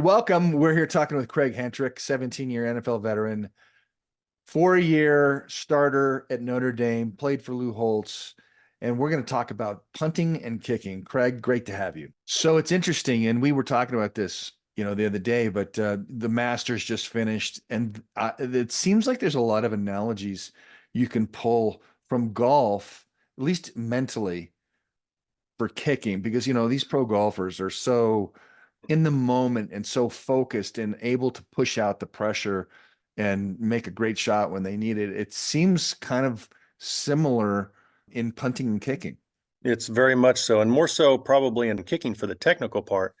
Welcome. We're here talking with Craig Hentrich, 17-year NFL veteran, 4-year starter at Notre Dame, played for Lou Holtz, and we're going to talk about punting and kicking. Craig, great to have you. So it's interesting, and we were talking about this, the other day, but the Masters just finished, and it seems like there's a lot of analogies you can pull from golf, at least mentally, for kicking, because these pro golfers are so in the moment and so focused and able to push out the pressure and make a great shot when they need it. It seems kind of similar in punting and kicking. It's very much so, and more so probably in kicking for the technical part.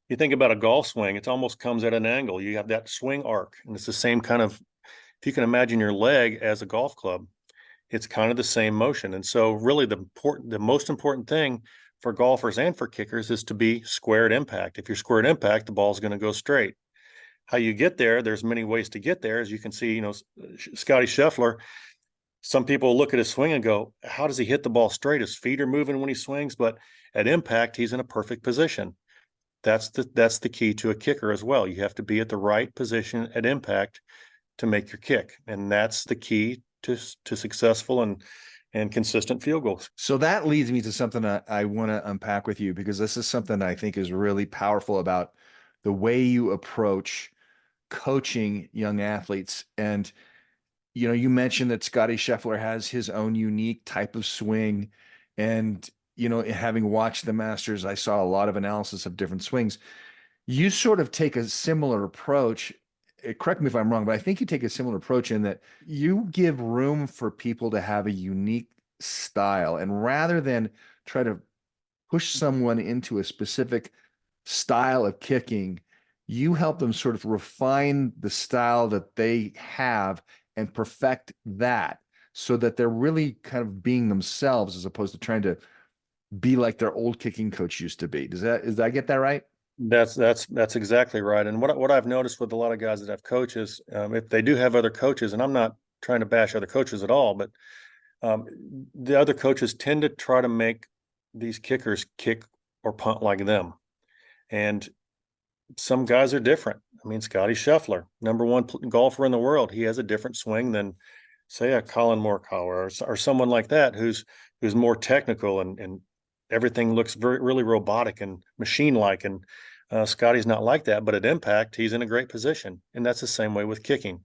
You think about a golf swing, it almost comes at an angle. You have that swing arc, and it's the same kind of, if you can imagine your leg as a golf club, it's kind of the same motion. And so really the most important thing for golfers and for kickers is to be square at impact. If you're square at impact, the ball's going to go straight. How you get there, there's many ways to get there. As you can see, Scotty Scheffler, some people look at his swing and go, how does he hit the ball straight? His feet are moving when he swings, but at impact, he's in a perfect position. That's the key to a kicker as well. You have to be at the right position at impact to make your kick, and that's the key to successful and consistent field goals. So that leads me to something I want to unpack with you, because this is something I think is really powerful about the way you approach coaching young athletes. And you mentioned that Scotty Scheffler has his own unique type of swing. And, having watched the Masters, I saw a lot of analysis of different swings. You sort of take a similar approach. Correct me if I'm wrong, but I think you take a similar approach in that you give room for people to have a unique style. And rather than try to push someone into a specific style of kicking, you help them sort of refine the style that they have and perfect that, so that they're really kind of being themselves as opposed to trying to be like their old kicking coach used to be. Did I get that right? That's exactly right. And what I've noticed with a lot of guys that have coaches, if they do have other coaches, and I'm not trying to bash other coaches at all, but the other coaches tend to try to make these kickers kick or punt like them. And some guys are different. I mean, Scotty Scheffler, number one golfer in the world, he has a different swing than, say, a Colin Morikawa or someone like that who's more technical and everything looks really robotic and machine-like. And Scotty's not like that, but at impact, he's in a great position. And that's the same way with kicking.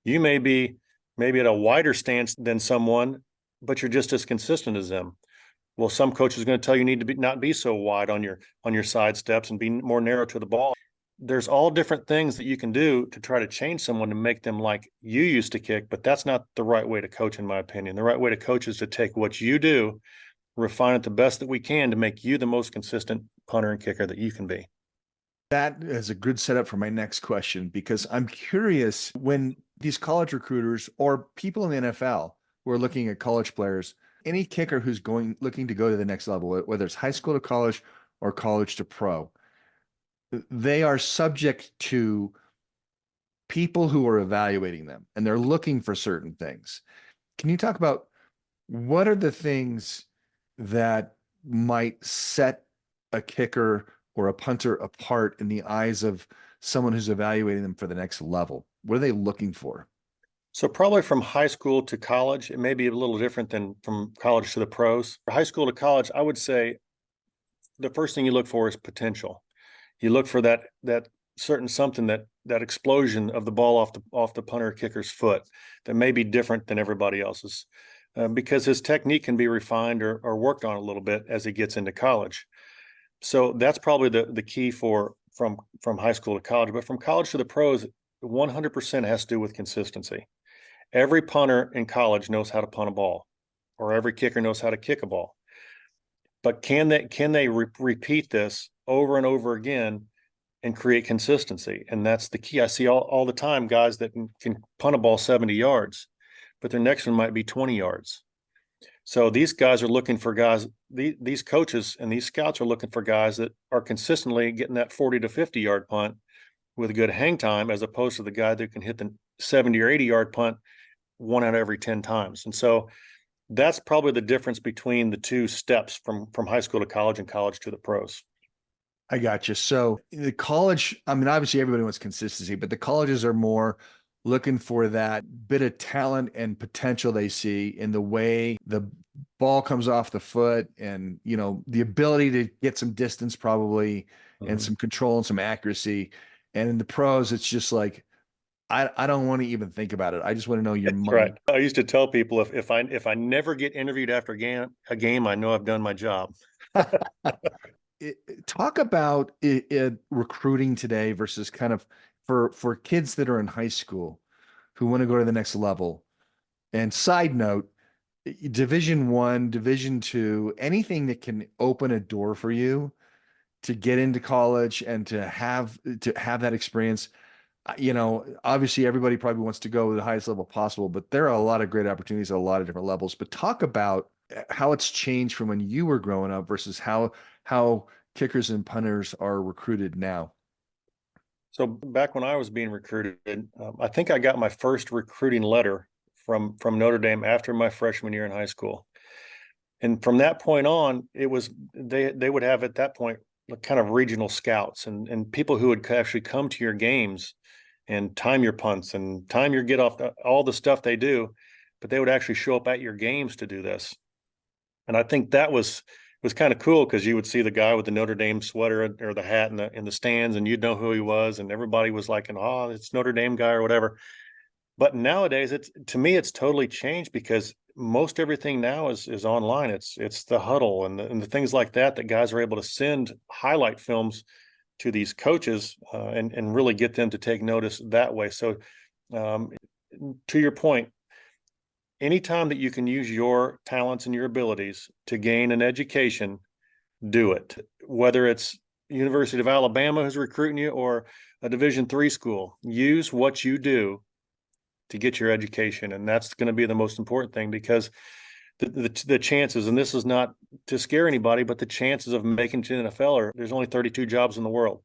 You may be maybe at a wider stance than someone, but you're just as consistent as them. Well, some coaches are going to tell you need to not be so wide on your side steps and be more narrow to the ball. There's all different things that you can do to try to change someone to make them like you used to kick, but that's not the right way to coach, in my opinion. The right way to coach is to take what you do, refine it the best that we can to make you the most consistent punter and kicker that you can be. That is a good setup for my next question, because I'm curious, when these college recruiters or people in the NFL who are looking at college players, any kicker who's looking to go to the next level, whether it's high school to college or college to pro, they are subject to people who are evaluating them, and they're looking for certain things. Can you talk about what are the things that might set a kicker or a punter apart in the eyes of someone who's evaluating them for the next level? What are they looking for? So probably from high school to college, it may be a little different than from college to the pros. For high school to college, I would say the first thing you look for is potential. You look for that certain something, that explosion of the ball off the punter kicker's foot that may be different than everybody else's, because his technique can be refined or worked on a little bit as he gets into college. So that's probably the key from high school to college. But from college to the pros, 100% has to do with consistency. Every punter in college knows how to punt a ball, or every kicker knows how to kick a ball. But can they repeat this over and over again and create consistency? And that's the key. I see all the time guys that can punt a ball 70 yards, but their next one might be 20 yards. So these guys are looking for guys, these coaches and these scouts are looking for guys that are consistently getting that 40 to 50-yard punt with a good hang time, as opposed to the guy that can hit the 70 or 80-yard punt one out of every 10 times. And so that's probably the difference between the two steps from high school to college and college to the pros. I got you. So the college, I mean, obviously everybody wants consistency, but the colleges are more looking for that bit of talent and potential they see in the way the ball comes off the foot and, the ability to get some distance probably and Mhm. some control and some accuracy. And in the pros, it's just like, I don't want to even think about it. I just want to know your That's right. money. I used to tell people if I never get interviewed after a game, I know I've done my job. Talk about recruiting today versus kind of for kids that are in high school who want to go to the next level. And side note, Division One, Division Two, anything that can open a door for you to get into college and to have that experience. Obviously everybody probably wants to go to the highest level possible, but there are a lot of great opportunities at a lot of different levels. But talk about how it's changed from when you were growing up versus how kickers and punters are recruited now. So back when I was being recruited, I think I got my first recruiting letter from Notre Dame after my freshman year in high school. And from that point on, it was they would have at that point kind of regional scouts and people who would actually come to your games and time your punts and time your get off, all the stuff they do, but they would actually show up at your games to do this. And I think that was kind of cool because you would see the guy with the Notre Dame sweater or the hat in the stands, and you'd know who he was, and everybody was like, "Oh, it's Notre Dame guy" or whatever. But nowadays, it's to me, it's totally changed because most everything now is online. It's the huddle and the things like that guys are able to send highlight films to these coaches and really get them to take notice that way. So, um, to your point, anytime that you can use your talents and your abilities to gain an education, do it. Whether it's University of Alabama who's recruiting you or a Division III school, use what you do to get your education, and that's going to be the most important thing because the chances, and this is not to scare anybody, but the chances of making it to the NFL are there's only 32 jobs in the world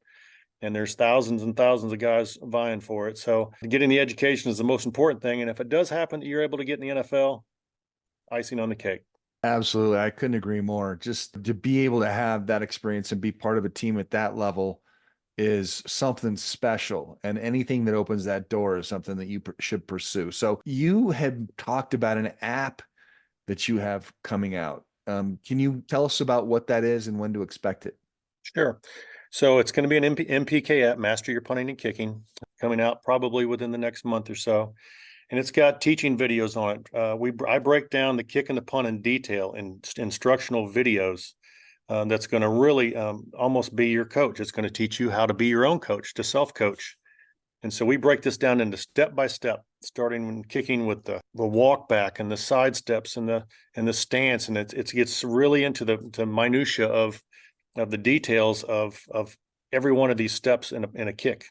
and there's thousands and thousands of guys vying for it. So getting the education is the most important thing. And if it does happen that you're able to get in the NFL, icing on the cake. Absolutely. I couldn't agree more. Just to be able to have that experience and be part of a team at that level is something special. And anything that opens that door is something that you should pursue. So you had talked about an app that you have coming out. Can you tell us about what that is and when to expect it? Sure. So it's going to be an MPK app, Master Your Punting and Kicking, coming out probably within the next month or so. And it's got teaching videos on it. I break down the kick and the punt in detail in instructional videos. That's going to really almost be your coach. It's going to teach you how to be your own coach, to self-coach. And so we break this down into step by step, starting when kicking with the walk back and the side steps and the stance, and it gets really into the minutia of the details of every one of these steps in a kick.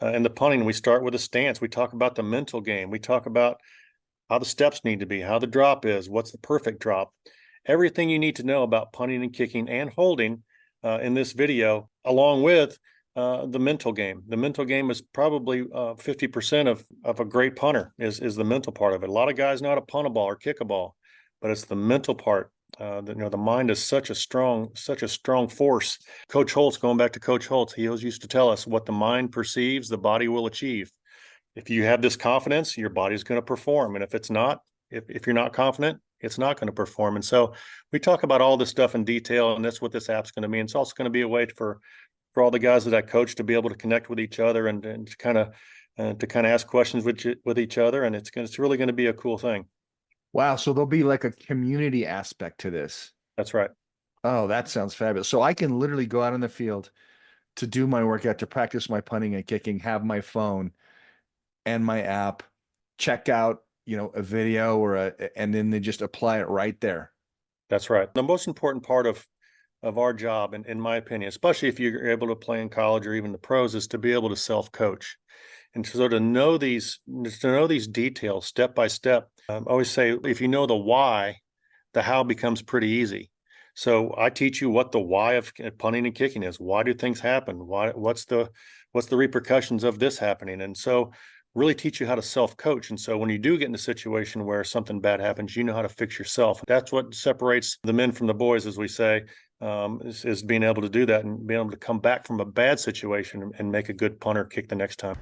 In the punting, we start with a stance. We talk about the mental game. We talk about how the steps need to be, how the drop is, what's the perfect drop. Everything you need to know about punting and kicking and holding in this video, along with the mental game. The mental game is probably 50% of a great punter is the mental part of it. A lot of guys know how to punt a ball or kick a ball, but it's the mental part. The mind is such a strong force. Coach Holtz, going back to Coach Holtz, he always used to tell us what the mind perceives, the body will achieve. If you have this confidence, your body's going to perform. And if it's not, if you're not confident, it's not going to perform. And so we talk about all this stuff in detail, and that's what this app's going to be. And it's also going to be a way for all the guys that I coach to be able to connect with each other and to kind of ask questions with each other. And it's really going to be a cool thing. Wow. So there'll be like a community aspect to this. That's right. Oh, that sounds fabulous. So I can literally go out in the field to do my workout, to practice my punting and kicking, have my phone and my app, check out, a video and then they just apply it right there. That's right. The most important part of our job, in my opinion, especially if you're able to play in college or even the pros, is to be able to self-coach. And so to know these details step by step. I always say if you know the why, the how becomes pretty easy. So I teach you what the why of punting and kicking is. Why do things happen? What's the repercussions of this happening? And so really teach you how to self-coach. And so when you do get in a situation where something bad happens, you know how to fix yourself. That's what separates the men from the boys, as we say. is being able to do that and being able to come back from a bad situation and make a good punter kick the next time.